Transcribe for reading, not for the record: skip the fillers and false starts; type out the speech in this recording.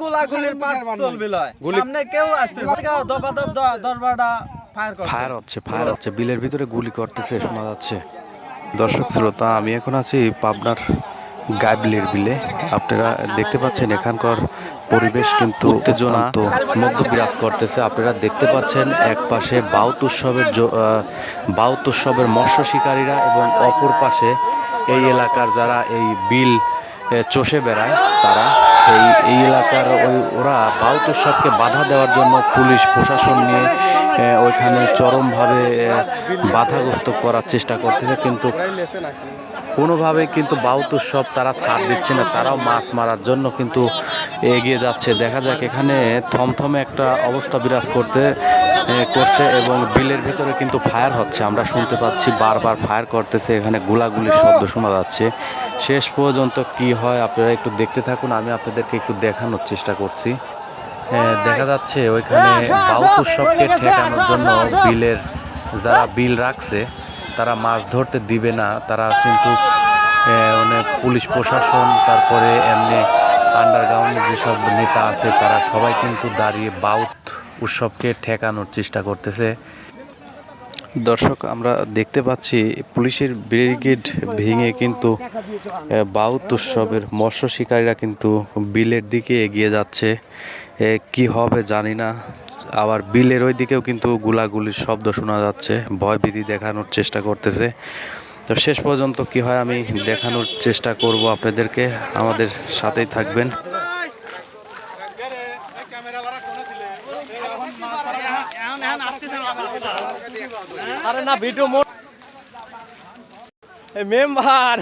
গোলাগুলির পাট চলবে লয় সামনে কেউ আসবে দবাদব 10-12টা ফায়ার হচ্ছে বিলের ভিতরে গুলি করতেছে শোনা যাচ্ছে। দর্শক শ্রোতা, আমি এখন আছি পাবনার গাইবিলের বিলে। আপনারা দেখতে পাচ্ছেন এখানকার পরিবেশ কিন্তু উত্তেজনা মধ্য বিরাজ করতেছে। আপনারা দেখতে পাচ্ছেন এক পাশে বাউত উৎসবের মৎস্য শিকারীরা এবং অপর পাশে এই এলাকার যারা এই বিল চষে বেড়ায় তারা এই এলাকার ওরা বাউত উৎসবকে বাধা দেওয়ার জন্য পুলিশ প্রশাসন নিয়ে ওইখানে চরমভাবে বাধাগ্রস্ত করার চেষ্টা করতেছে, কিন্তু কোনোভাবেই কিন্তু বাউত উৎসব তারা ছাড় দিচ্ছে না। তারাও মাছ মারার জন্য কিন্তু এগিয়ে যাচ্ছে। দেখা যাক, এখানে থমথমে একটা অবস্থা বিরাজ করছে এবং বিলের ভিতরে কিন্তু ফায়ার হচ্ছে। আমরা শুনতে পাচ্ছি বারবার ফায়ার করতেছে, এখানে গোলাগুলির শব্দ শোনা যাচ্ছে। শেষ পর্যন্ত কি হয় আপনারা একটু দেখতে থাকুন, আমি আপনাদেরকে একটু দেখানোর চেষ্টা করছি। দেখা যাচ্ছে ওইখানে বাউত উৎসবকে ঠেকানোর জন্য বিলের যারা বিল রাখছে তারা মাছ ধরতে দিবে না। তারা কিন্তু অনেক পুলিশ প্রশাসন, তারপরে এমনি আন্ডারগ্রাউন্ডে যেসব নেতা আছে তারা সবাই কিন্তু দাঁড়িয়ে বাউত উৎসবকে ঠেকানোর চেষ্টা করতেছে। দর্শক, আমরা দেখতে পাচ্ছি পুলিশের ব্যারিকেড ভেঙে কিন্তু বাউত উৎসবের মৎস্য শিকারীরা কিন্তু বিলের দিকে এগিয়ে যাচ্ছে। কি হবে জানি না। আবার বিলের ওই দিকেও কিন্তু গোলাগুলির শব্দ শোনা যাচ্ছে, ভয়ভীতি দেখানোর চেষ্টা করতেছে। তো শেষ পর্যন্ত কি হয় আমি দেখানোর চেষ্টা করব আপনাদেরকে, আমাদের সাথেই থাকবেন। আরে না ভিডিও মেম্বার